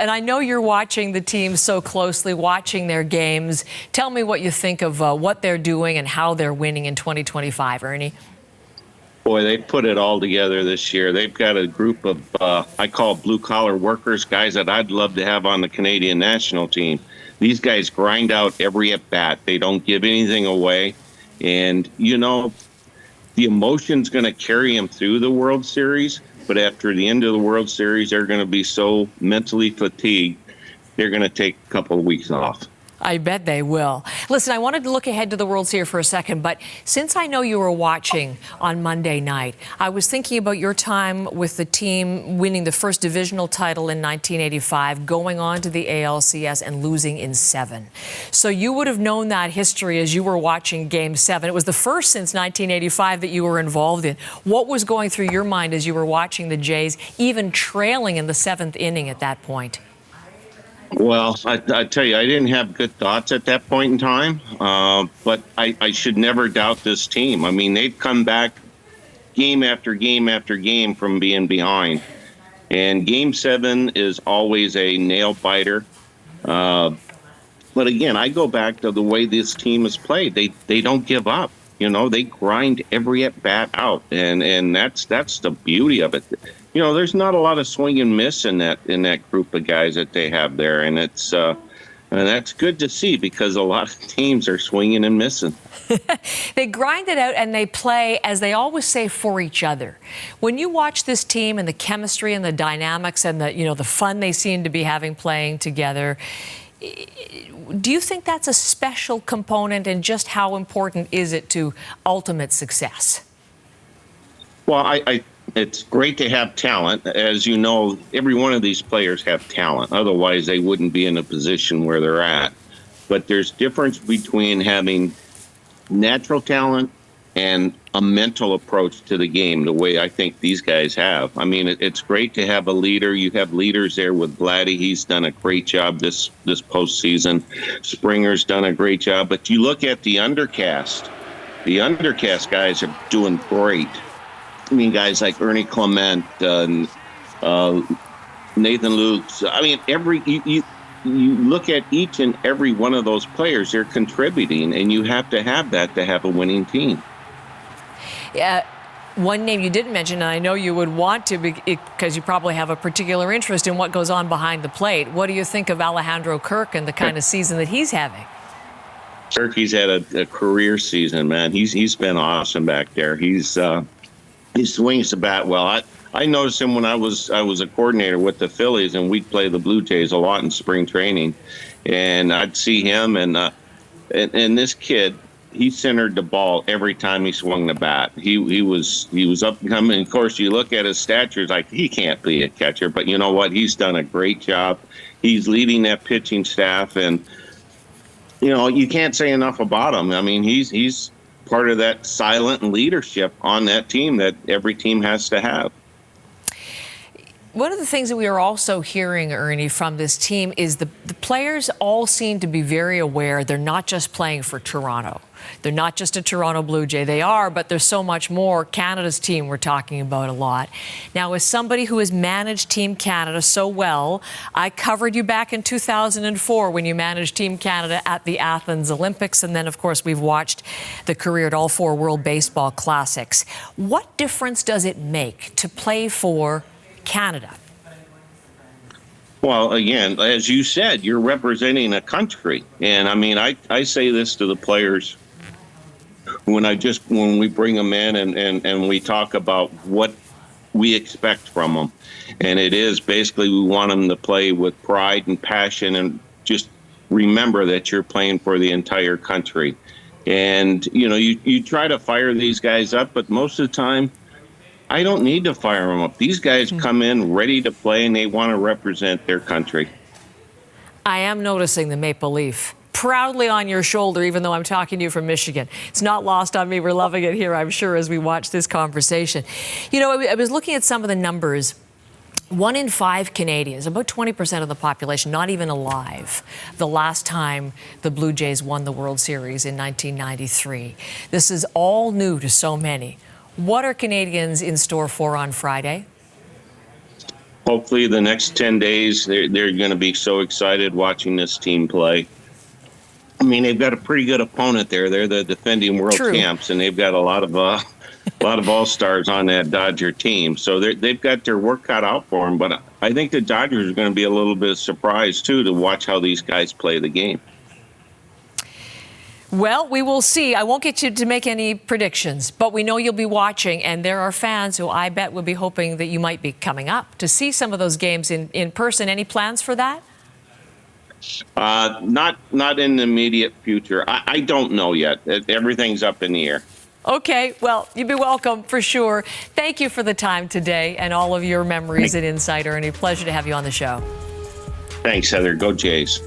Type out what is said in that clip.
And I know you're watching the team so closely, watching their games. Tell me what you think of what they're doing and how they're winning in 2025, Ernie. Boy, they put it all together this year. They've got a group of, I call blue-collar workers, guys that I'd love to have on the Canadian national team. These guys grind out every at-bat. They don't give anything away. And, you know, the emotion's going to carry them through the World Series, but after the end of the World Series, they're going to be so mentally fatigued, they're going to take a couple of weeks off. I bet they will. Listen, I wanted to look ahead to the World Series for a second, but since I know you were watching on Monday night, I was thinking about your time with the team winning the first divisional title in 1985, going on to the ALCS and losing in 7. So you would have known that history as you were watching Game 7. It was the first since 1985 that you were involved in. What was going through your mind as you were watching the Jays, even trailing in the 7th inning at that point? Well, I tell you, I didn't have good thoughts at that point in time, but I should never doubt this team. I mean, they've come back game after game after game from being behind. And Game 7 is always a nail-biter. But again, I go back to the way this team is played. They don't give up. You know, they grind every at-bat out, and that's the beauty of it. You know, there's not a lot of swing and miss in that group of guys that they have there, and that's good to see because a lot of teams are swinging and missing. They grind it out and they play, as they always say, for each other. When you watch this team and the chemistry and the dynamics and the fun they seem to be having playing together, do you think that's a special component, and just how important is it to ultimate success? Well, it's great to have talent. As you know, every one of these players have talent. Otherwise, they wouldn't be in a position where they're at. But there's difference between having natural talent and a mental approach to the game, the way I think these guys have. I mean, it's great to have a leader. You have leaders there with Vladdy. He's done a great job this postseason. Springer's done a great job. But you look at the undercast. The undercast guys are doing great. I mean, guys like Ernie Clement, Nathan Lukes. I mean, you look at each and every one of those players, they're contributing, and you have to have that to have a winning team. Yeah. One name you didn't mention, and I know you would want to because you probably have a particular interest in what goes on behind the plate. What do you think of Alejandro Kirk and the kind of season that he's having? Kirk, he's had a career season, man. He's been awesome back there. He swings the bat well. I noticed him when I was a coordinator with the Phillies, and we'd play the Blue Jays a lot in spring training, and I'd see him and this kid. He centered the ball every time he swung the bat. He was up and coming. Of course, you look at his stature, it's like he can't be a catcher, but you know what? He's done a great job. He's leading that pitching staff, and you know you can't say enough about him. I mean, he's part of that silent leadership on that team that every team has to have. One of the things that we are also hearing, Ernie, from this team is the players all seem to be very aware they're not just playing for Toronto. They're not just a Toronto Blue Jay. They are, but there's so much more. Canada's team we're talking about a lot. Now, as somebody who has managed Team Canada so well, I covered you back in 2004 when you managed Team Canada at the Athens Olympics. And then, of course, we've watched the career at all 4 World Baseball Classics. What difference does it make to play for Canada? Well, again, as you said, you're representing a country. And I mean, I say this to the players when we bring them in and we talk about what we expect from them. And it is basically we want them to play with pride and passion, and just remember that you're playing for the entire country. And, you know, you try to fire these guys up, but most of the time, I don't need to fire them up. These guys come in ready to play, and they want to represent their country. I am noticing the maple leaf proudly on your shoulder, even though I'm talking to you from Michigan. It's not lost on me. We're loving it here, I'm sure, as we watch this conversation. You know, I was looking at some of the numbers. 1 in 5 Canadians, about 20% of the population, not even alive the last time the Blue Jays won the World Series in 1993. This is all new to so many. What are Canadians in store for on Friday? hopefully the next 10 days, they're going to be so excited watching this team play. I mean, they've got a pretty good opponent there. They're the defending world champs, and they've got a lot of all-stars on that Dodger team. So they've got their work cut out for them. But I think the Dodgers are going to be a little bit surprised, too, to watch how these guys play the game. Well, we will see. I won't get you to make any predictions, but we know you'll be watching, and there are fans who I bet will be hoping that you might be coming up to see some of those games in person. Any plans for that? Not in the immediate future. I don't know yet. Everything's up in the air. Okay, well, you'd be welcome for sure. Thank you for the time today and all of your memories and insight, Ernie. Pleasure to have you on the show. Thanks, Heather. Go Jays.